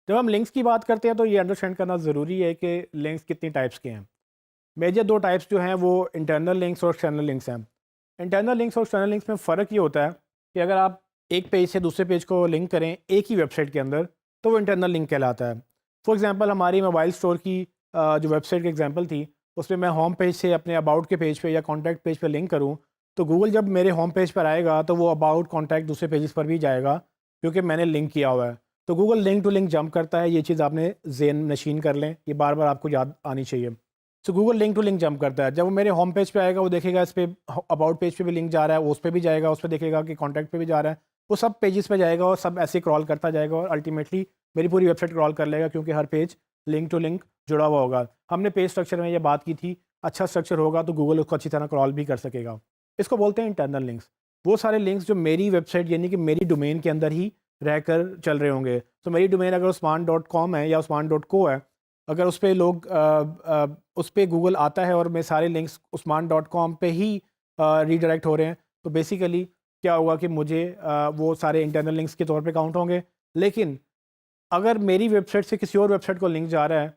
जब हम लिंक्स की बात करते हैं तो ये अंडरस्टैंड करना ज़रूरी है कि लिंक्स कितनी टाइप्स के हैं। मेजर दो टाइप्स जो हैं वो इंटरनल लिंक्स और एक्सटर्नल लिंक्स हैं। इंटरनल लिंक्स और एक्सटर्नल लिंक्स में फ़र्क ये होता है कि अगर आप एक पेज से दूसरे पेज को लिंक करें एक ही वेबसाइट के अंदर तो वो इंटरनल लिंक कहलाता है। फॉर एग्ज़ाम्पल हमारी मोबाइल स्टोर की जो वेबसाइट की एग्जांपल थी, उसमें मैं होम पेज से अपने अबाउट के पेज पे या कॉन्टैक्ट पेज पे लिंक करूँ तो गूगल जब मेरे होम पेज पर आएगा तो वो अबाउट कॉन्टैक्ट दूसरे पेजेस पर भी जाएगा क्योंकि मैंने लिंक किया हुआ है। तो Google link to link jump करता है, ये चीज़ आपने ज़हन नशीन कर लें, ये बार बार आपको याद आनी चाहिए। So Google link to link jump करता है। जब वो मेरे होम पेज पे आएगा वो देखेगा इस पे अबाउट पेज पे भी लिंक जा रहा है, वो उस पे भी जाएगा, उस पे देखेगा कि कॉन्टैक्ट पे भी जा रहा है, वो सब पेजेस पे जाएगा और सब ऐसे क्रॉल करता जाएगा और अल्टीमेटली मेरी पूरी वेबसाइट क्रॉल कर लेगा क्योंकि हर पेज लिंक टू लिंक जुड़ा हुआ होगा। हमने पेज स्ट्रक्चर में ये बात की थी, अच्छा स्ट्रक्चर होगा तो गूगल उसको अच्छी तरह क्रॉल भी कर सकेगा। इसको बोलते हैं इंटरनल लिंक्स। वो सारे लिंक्स जो मेरी वेबसाइट यानी कि मेरी डोमेन के अंदर ही रहकर चल रहे होंगे। तो मेरी डोमेन अगर uस्मान.com है या uस्मान.co है, अगर उस पे लोग उस पे गूगल आता है और मेरे सारे लिंक्स uस्मान.com पे ही रीडायरेक्ट हो रहे हैं, तो बेसिकली क्या होगा कि मुझे वो सारे इंटरनल लिंक्स के तौर पे काउंट होंगे। लेकिन अगर मेरी वेबसाइट से किसी और वेबसाइट को लिंक जा रहा है,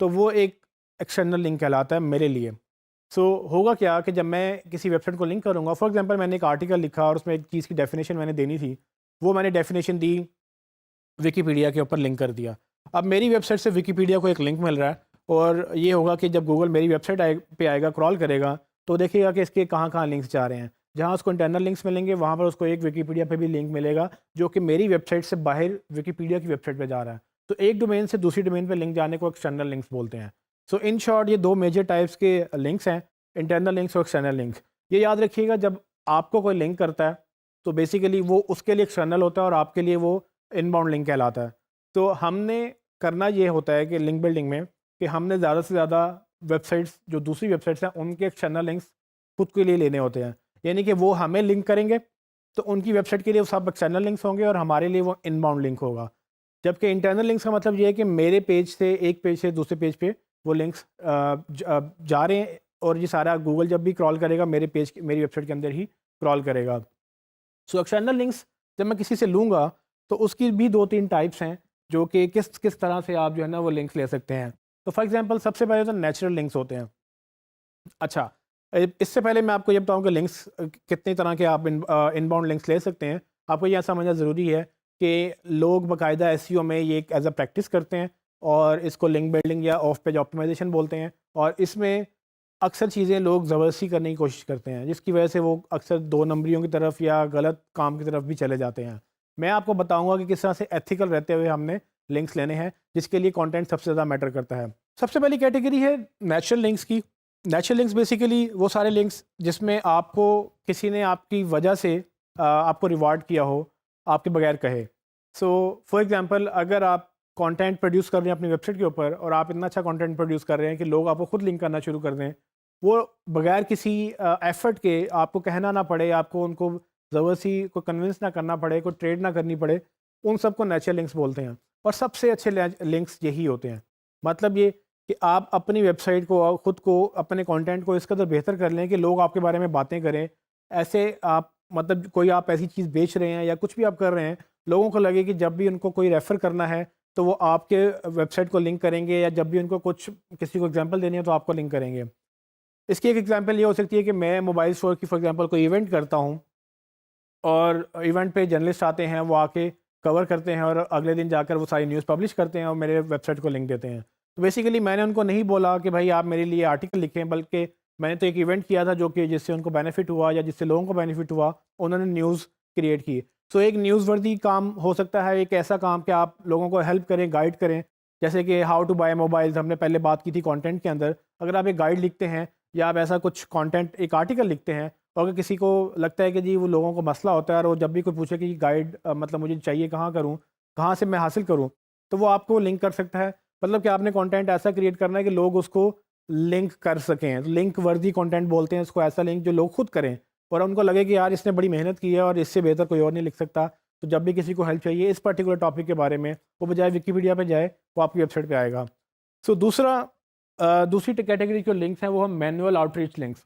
तो वो एक एक्सटर्नल लिंक कहलाता है मेरे लिए। सो होगा क्या कि जब मैं किसी वेबसाइट को लिंक करूँगा, फॉर एग्जांपल मैंने एक आर्टिकल लिखा और उसमें एक चीज़ की डेफिनेशन मैंने देनी थी, वो मैंने डेफिनेशन दी, विकिपीडिया के ऊपर लिंक कर दिया। अब मेरी वेबसाइट से विकिपीडिया को एक लिंक मिल रहा है और ये होगा कि जब गूगल मेरी वेबसाइट पे आएगा, क्रॉल करेगा, तो देखेगा कि इसके कहाँ-कहाँ लिंक्स जा रहे हैं। जहाँ उसको इंटरनल लिंक्स मिलेंगे, वहाँ पर उसको एक विकिपीडिया पे भी लिंक मिलेगा, जो कि मेरी वेबसाइट से बाहर विकिपीडिया की वेबसाइट पे जा रहा है। तो एक डोमेन से दूसरी डोमेन पे लिंक जाने को एक्सटर्नल लिंक्स बोलते हैं। सो इन शॉर्ट ये 2 मेजर टाइप्स के लिंक्स हैं, इंटरनल लिंक्स और एक्सटर्नल लिंक। ये याद रखिएगा, जब आपको कोई लिंक करता है, तो बेसिकली वो उसके लिए एक्सटर्नल होता है और आपके लिए वो इनबाउंड लिंक कहलाता है। तो हमने करना ये होता है कि लिंक बिल्डिंग में कि हमने ज़्यादा से ज़्यादा वेबसाइट्स जो दूसरी वेबसाइट्स हैं उनके एक्सटर्नल लिंक्स खुद के लिए लेने होते हैं। यानी कि वो हमें लिंक करेंगे तो उनकी वेबसाइट के लिए वो सब एक्सटर्नल लिंक्स होंगे और हमारे लिए वो इनबाउंड लिंक होगा। जबकि इंटरनल लिंक्स का मतलब ये है कि मेरे पेज से एक पेज से दूसरे पेज पे वो लिंक्स जा रहे हैं और ये सारा गूगल जब भी क्रॉल करेगा मेरे पेज मेरी वेबसाइट के अंदर ही क्रॉल करेगा। सो एक्सटर्नल लिंक्स जब मैं किसी से लूँगा तो उसकी भी 2-3 टाइप्स हैं जो कि किस किस तरह से आप जो है ना वो लिंक्स ले सकते हैं। तो फॉर एग्जांपल सबसे पहले तो नेचुरल लिंक्स होते हैं। अच्छा, इससे पहले मैं आपको ये बताऊँ कि लिंक्स कितनी तरह के आप इनबाउंड लिंक्स ले सकते हैं। आपको ये समझना ज़रूरी है कि लोग बाकायदा एसईओ में ये एक एज़ अ प्रैक्टिस करते हैं और इसको लिंक बिल्डिंग या ऑफ पेज ऑप्टिमाइज़ेशन बोलते हैं और इसमें अक्सर चीज़ें लोग ज़बरदस्ती करने की कोशिश करते हैं, जिसकी वजह से वो अक्सर 2 नंबरियों की तरफ या गलत काम की तरफ भी चले जाते हैं। मैं आपको बताऊँगा कि किस तरह से एथिकल रहते हुए हमने लिंक्स लेने हैं, जिसके लिए कंटेंट सबसे ज़्यादा मैटर करता है। सबसे पहली कैटेगरी है नेचुरल लिंक्स की। नेचुरल लिंक्स बेसिकली वो सारे लिंक्स जिसमें आपको किसी ने आपकी वजह से आपको रिवार्ड किया हो, आपके बगैर कहे। सो फॉर एग्ज़ाम्पल अगर आप कंटेंट प्रोड्यूस कर रहे हैं अपनी वेबसाइट के ऊपर और आप इतना अच्छा कंटेंट प्रोड्यूस कर रहे हैं कि लोग आपको खुद लिंक करना शुरू कर दें, वो बगैर किसी एफर्ट के, आपको कहना ना पड़े, आपको उनको ज़बरदस्ती को कन्विंस ना करना पड़े, कोई ट्रेड ना करनी पड़े, उन सबको नेचुरल लिंक्स बोलते हैं और सबसे अच्छे लिंक्स यही होते हैं। मतलब ये कि आप अपनी वेबसाइट को और खुद को, अपने कंटेंट को इस कदर बेहतर कर लें कि लोग आपके बारे में बातें करें। ऐसे आप मतलब कोई आप ऐसी चीज़ बेच रहे हैं या कुछ भी आप कर रहे हैं, लोगों को लगे कि जब भी उनको कोई रेफ़र करना है तो वो आपके वेबसाइट को लिंक करेंगे या जब भी उनको कुछ किसी को एग्जांपल देनी है तो आपको लिंक करेंगे। इसकी एक एग्जांपल ये हो सकती है कि मैं मोबाइल स्टोर की फॉर एग्जांपल कोई इवेंट करता हूँ और इवेंट पे जर्नलिस्ट आते हैं, वो आके कवर करते हैं और अगले दिन जाकर वो सारी न्यूज़ पब्लिश करते हैं और मेरे वेबसाइट को लिंक देते हैं। तो बेसिकली मैंने उनको नहीं बोला कि भाई आप मेरे लिए आर्टिकल लिखें, बल्कि मैंने तो एक इवेंट किया था जो कि जिससे उनको बेनिफिट हुआ या जिससे लोगों को बेनिफिट हुआ, उन्होंने न्यूज़ क्रिएट की। सो एक न्यूज़ वर्दी काम हो सकता है, एक ऐसा काम कि आप लोगों को हेल्प करें, गाइड करें। जैसे कि हाउ टू बाय मोबाइल्स हमने पहले बात की थी कंटेंट के अंदर। अगर आप एक गाइड लिखते हैं या आप ऐसा कुछ कंटेंट एक आर्टिकल लिखते हैं और अगर किसी को लगता है कि जी वो लोगों को मसला होता है और वो जब भी कोई पूछे कि गाइड मतलब मुझे चाहिए, कहाँ करूँ, कहाँ से मैं हासिल करूँ, तो वो आपको लिंक कर सकता है। मतलब कि आपने कंटेंट ऐसा क्रिएट करना है कि लोग उसको लिंक कर सकें। लिंक वर्दी कंटेंट बोलते हैं उसको, ऐसा लिंक जो लोग खुद करें और उनको लगे कि यार इसने बड़ी मेहनत की है और इससे बेहतर कोई और नहीं लिख सकता। तो जब भी किसी को हेल्प चाहिए इस पर्टिकुलर टॉपिक के बारे में, वो बजाय विकिपीडिया पे जाए, वो आपकी वेबसाइट पे आएगा। सो दूसरी कैटेगरी जो लिंक्स हैं वो हम manual outreach links.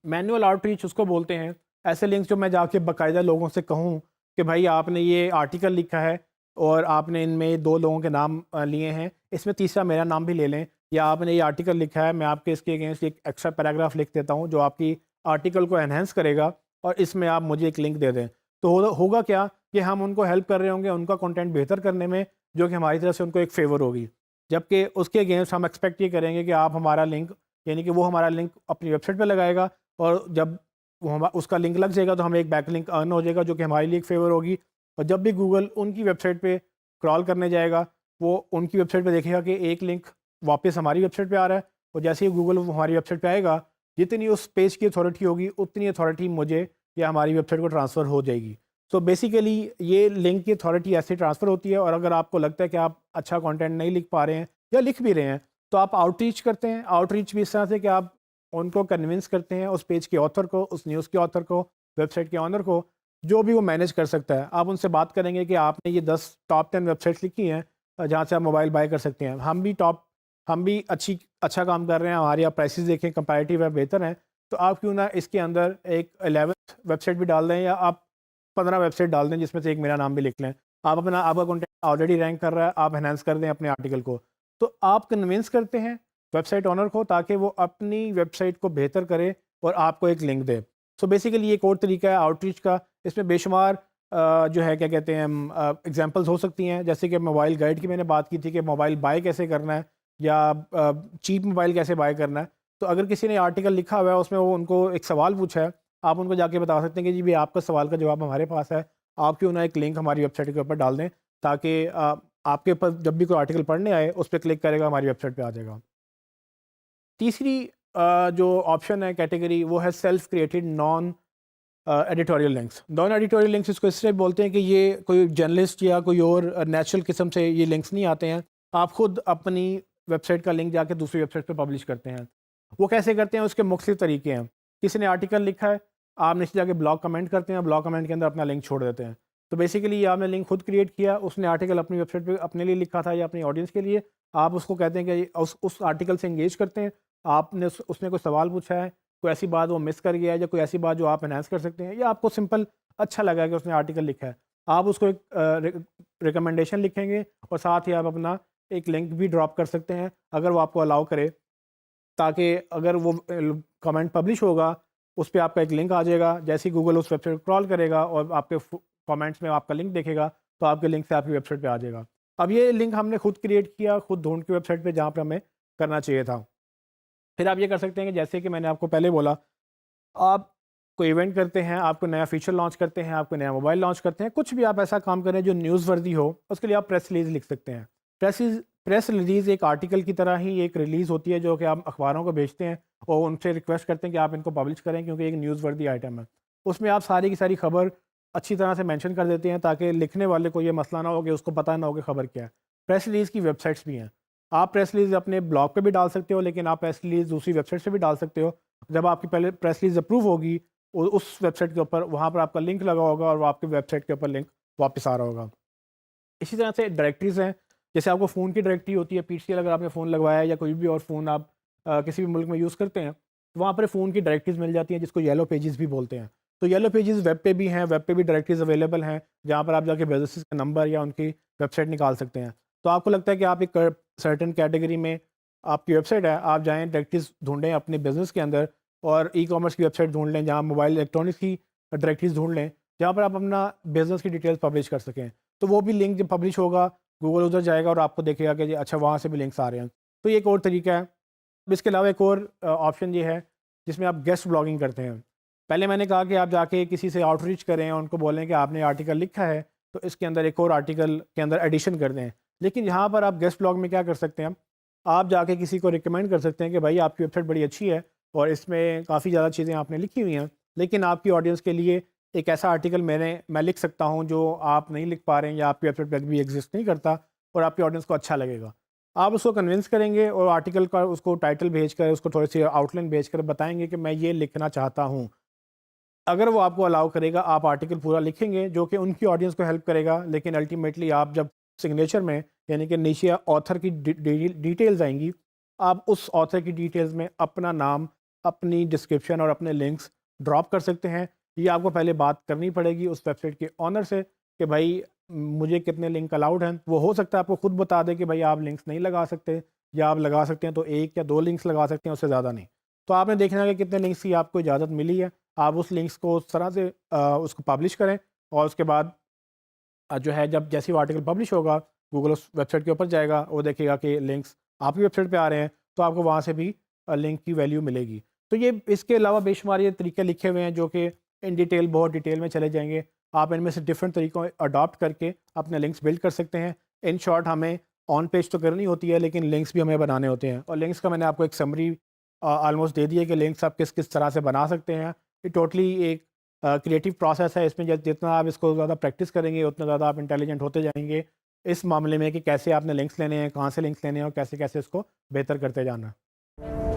Manual outreach उसको बोलते हैं, ऐसे लिंक्स जो मैं जाके बाकायदा लोगों से कहूँ कि भाई आपने ये आर्टिकल लिखा है, और आपने इनमें 2 लोगों के नाम लिए हैं, इसमें तीसरा मेरा नाम भी ले लें, या आपने ये आर्टिकल लिखा है, मैं आपके इसके अगेंस्ट एक एक्स्ट्रा पैराग्राफ लिख देता हूँ जो आपकी आर्टिकल को एनहांस करेगा और इसमें आप मुझे एक लिंक दे दें। तो होगा क्या कि हम उनको हेल्प कर रहे होंगे उनका कंटेंट बेहतर करने में, जो कि हमारी तरफ से उनको एक फ़ेवर होगी। जबकि उसके अगेंस्ट हम एक्सपेक्ट ये करेंगे कि आप हमारा लिंक, यानी कि वो हमारा लिंक अपनी वेबसाइट पे लगाएगा, और जब वो हम उसका लिंक लग जाएगा तो हमें एक बैक लिंक अर्न हो जाएगा, जो कि हमारे लिए एक फ़ेवर होगी। और जब भी गूगल उनकी वेबसाइट पे क्रॉल करने जाएगा, वो उनकी वेबसाइट पे देखेगा कि एक लिंक वापस हमारी वेबसाइट पे आ रहा है, और जैसे ही गूगल वो हमारी वेबसाइट पे आएगा, जितनी उस पेज की अथॉरिटी होगी उतनी अथॉरिटी मुझे या हमारी वेबसाइट को ट्रांसफ़र हो जाएगी। सो बेसिकली ये लिंक की अथॉरिटी ऐसे ट्रांसफ़र होती है, और अगर आपको लगता है कि आप अच्छा कंटेंट नहीं लिख पा रहे हैं या लिख भी रहे हैं, तो आप आउटरीच करते हैं। आउटरीच भी इस तरह से कि आप उनको कन्विंस करते हैं, उस पेज के ऑथर को, उस न्यूज़ के ऑथर को, वेबसाइट के ऑनर को, जो भी वो मैनेज कर सकता है। आप उनसे बात करेंगे कि आपने ये 10 टॉप 10 वेबसाइट्स लिखी हैं जहाँ से आप मोबाइल बाय कर सकते हैं। हम भी अच्छा काम कर रहे हैं, हमारी आप प्राइसेस देखें कंपैरेटिव है, बेहतर हैं, तो आप क्यों ना इसके अंदर एक 11th वेबसाइट भी डाल दें, या आप 15 वेबसाइट डाल दें जिसमें से एक मेरा नाम भी लिख लें। आपका कंटेंट ऑलरेडी रैंक कर रहा है, आप एनहांस कर दें अपने आर्टिकल को। तो आप कन्विंस करते हैं वेबसाइट ओनर को ताकि वो अपनी वेबसाइट को बेहतर करे और आपको एक लिंक दे। सो बेसिकली ये एक और तरीका है आउटरीच का। इसमें बेशुमार जो है क्या कहते हैं एग्जांपल्स हो सकती हैं, जैसे कि मोबाइल गाइड की मैंने बात की थी कि मोबाइल बाय कैसे करना है, या चीप मोबाइल कैसे बाय करना है। तो अगर किसी ने आर्टिकल लिखा हुआ है, उसमें वो उनको एक सवाल पूछा है, आप उनको जाके बता सकते हैं कि जी भी आपका सवाल का जवाब हमारे पास है, आप क्यों ना एक लिंक हमारी वेबसाइट के ऊपर डाल दें, ताकि आपके ऊपर जब भी कोई आर्टिकल पढ़ने आए उस पे क्लिक करेगा, हमारी वेबसाइट पे आ जाएगा। तीसरी जो ऑप्शन है कैटेगरी, वो है self created non editorial links. Non editorial links इसको इसलिए बोलते हैं कि ये कोई जर्नलिस्ट या कोई और नेचुरल किस्म से ये लिंक्स नहीं आते हैं। आप खुद अपनी वेबसाइट का लिंक जाके दूसरी वेबसाइट पे पब्लिश करते हैं। वो कैसे करते हैं, उसके मुख्तलिफ तरीके हैं। किसी ने आर्टिकल लिखा है, आप नीचे जाके ब्लॉग कमेंट करते हैं, ब्लॉग कमेंट के अंदर अपना लिंक छोड़ देते हैं। तो बेसिकली ये आपने लिंक खुद क्रिएट किया, उसने आर्टिकल अपनी वेबसाइट पे अपने लिए लिखा था या अपनी ऑडियंस के लिए, आप उसको कहते हैं कि उस आर्टिकल से एंगेज करते हैं। आपने उसने कोई सवाल पूछा है, कोई ऐसी बात वो मिस कर गया है, या कोई ऐसी बात जो आप एनहांस कर सकते हैं, या आपको सिंपल अच्छा लगा कि उसने आर्टिकल लिखा है, आप उसको एक रिकमेंडेशन लिखेंगे, और साथ ही आप अपना एक लिंक भी ड्रॉप कर सकते हैं अगर वो आपको अलाउ करे, ताकि अगर वो कमेंट पब्लिश होगा, उस पे आपका एक लिंक आ जाएगा। जैसे ही गूगल उस वेबसाइट को क्रॉल करेगा और आपके कमेंट्स में आपका लिंक देखेगा, तो आपके लिंक से आपकी वेबसाइट पे आ जाएगा। अब ये लिंक हमने खुद क्रिएट किया, खुद ढूंढ के वेबसाइट पे जहाँ पर हमें करना चाहिए था। फिर आप ये कर सकते हैं कि जैसे कि मैंने आपको पहले बोला, आप कोई इवेंट करते हैं, आप कोई नया फीचर लॉन्च करते हैं, आप कोई नया मोबाइल लॉन्च करते हैं, कुछ भी आप ऐसा काम करें जो न्यूज़ वर्दी हो, उसके लिए आप प्रेस रिलीज़ लिख सकते हैं। प्रेस रिलीज़ एक आर्टिकल की तरह ही एक रिलीज़ होती है, जो कि आप अखबारों को भेजते हैं और उनसे रिक्वेस्ट करते हैं कि आप इनको पब्लिश करें, क्योंकि एक न्यूज़ वर्दी आइटम है। उसमें आप सारी की सारी खबर अच्छी तरह से मेंशन कर देते हैं, ताकि लिखने वाले को ये मसला ना हो कि उसको पता ना हो कि खबर क्या है। प्रेस रिलीज़ की वेबसाइट्स भी हैं। आप प्रेस रिलीज़ अपने ब्लॉग पे भी डाल सकते हो, लेकिन आप प्रेस रिलीज़ दूसरी वेबसाइट से भी डाल सकते हो। जब आपकी पहले प्रेस रिलीज़ अप्रूव होगी, उस वेबसाइट के ऊपर वहाँ पर आपका लिंक लगा होगा और वो आपकी वेबसाइट के ऊपर लिंक वापस आ रहा होगा। इसी तरह से डायरेक्टरीज़ हैं, जैसे आपको फ़ोन की डायरेक्टरी होती है, पीसीएल अगर आपने फ़ोन लगवाया है या कोई भी और फ़ोन आप किसी भी मुल्क में यूज़ करते हैं, तो वहाँ पर फ़ोन की डायरेक्टरीज़ मिल जाती हैं, जिसको येलो पेजेस भी बोलते हैं। तो येलो पेजेस वेब पे भी हैं, वेब पे भी डायरेक्टरीज़ अवेलेबल हैं, जहाँ पर आप जाके बिज़नेस का नंबर या उनकी वेबसाइट निकाल सकते हैं। तो आपको लगता है कि आप एक सर्टेन कैटेगरी में आपकी वेबसाइट है, आप जाएँ डायरेक्टरीज़ ढूँढें अपने बिज़नेस के अंदर, और ई-कॉमर्स की वेबसाइट ढूँढ लें, जहाँ मोबाइल इलेक्ट्रॉनिक्स की डायरेक्टरीज़ ढूँढ लें, जहाँ पर आप अपना बिज़नेस की डिटेल्स पब्लिश कर सकें। तो वो भी लिंक जब पब्लिश होगा, गूगल उधर जाएगा और आपको देखेगा कि जी अच्छा, वहाँ से भी लिंक्स आ रहे हैं। तो ये एक और तरीका है। अब इसके अलावा एक और ऑप्शन ये है, जिसमें आप गेस्ट ब्लॉगिंग करते हैं। पहले मैंने कहा कि आप जाके किसी से आउटरीच करें और उनको बोलें कि आपने आर्टिकल लिखा है, तो इसके अंदर एक और आर्टिकल के अंदर एडिशन कर दें। लेकिन यहाँ पर आप गेस्ट ब्लॉग में क्या कर सकते हैं, आप जाके किसी को रिकमेंड कर सकते हैं कि भाई आपकी वेबसाइट बड़ी अच्छी है और इसमें काफ़ी ज़्यादा चीज़ें आपने लिखी हुई हैं, लेकिन आपकी ऑडियंस के लिए एक ऐसा आर्टिकल मैं लिख सकता हूँ जो आप नहीं लिख पा रहे हैं, या आपकी वेबसाइट पर भी एग्जिस्ट नहीं करता, और आपकी ऑडियंस को अच्छा लगेगा। आप उसको कन्विंस करेंगे और आर्टिकल का उसको टाइटल भेजकर, उसको थोड़ी सी आउटलाइन भेजकर बताएंगे कि मैं ये लिखना चाहता हूँ। अगर वो आपको अलाउ करेगा, आप आर्टिकल पूरा लिखेंगे जो कि उनकी ऑडियंस को हेल्प करेगा, लेकिन अल्टीमेटली आप जब सिग्नेचर में, यानी कि नीचे ऑथर की डिटेल्स आएंगी, आप उस ऑथर की डिटेल्स में अपना नाम, अपनी डिस्क्रिप्शन और अपने लिंक्स ड्रॉप कर सकते हैं। ये आपको पहले बात करनी पड़ेगी उस वेबसाइट के ऑनर से कि भाई मुझे कितने लिंक अलाउड हैं। वो हो सकता है आपको खुद बता दे कि भाई आप लिंक्स नहीं लगा सकते, या आप लगा सकते हैं तो 1 या 2 लिंक्स लगा सकते हैं, उससे ज़्यादा नहीं। तो आपने देखना है कि कितने लिंक्स की आपको इजाज़त मिली है। आप उस लिंक्स को उस तरह से उसको पब्लिश करें, और उसके बाद जो है जब जैसे ही वो आर्टिकल पब्लिश होगा, गूगल उस वेबसाइट के ऊपर जाएगा, वो देखेगा कि लिंक्स आपकी वेबसाइट पे आ रहे हैं, तो आपको वहाँ से भी लिंक की वैल्यू मिलेगी। तो ये इसके अलावा बेशुमार ये तरीके लिखे हुए हैं जो कि इन डिटेल, बहुत डिटेल में चले जाएंगे। आप इनमें से डिफरेंट तरीकों अडॉप्ट करके अपने लिंक्स बिल्ड कर सकते हैं। इन शॉर्ट हमें ऑन पेज तो करनी होती है, लेकिन लिंक्स भी हमें बनाने होते हैं, और लिंक्स का मैंने आपको एक समरी ऑलमोस्ट दे दी है कि लिंक्स आप किस किस तरह से बना सकते हैं। ये टोटली एक क्रिएटिव प्रोसेस है। इसमें जितना आप इसको ज़्यादा प्रैक्टिस करेंगे, उतना ज़्यादा आप इंटेलिजेंट होते जाएंगे इस मामले में कि कैसे आपने लिंक्स लेने हैं, कहाँ से लिंक्स लेने हैं, और कैसे कैसे इसको बेहतर करते जाना है।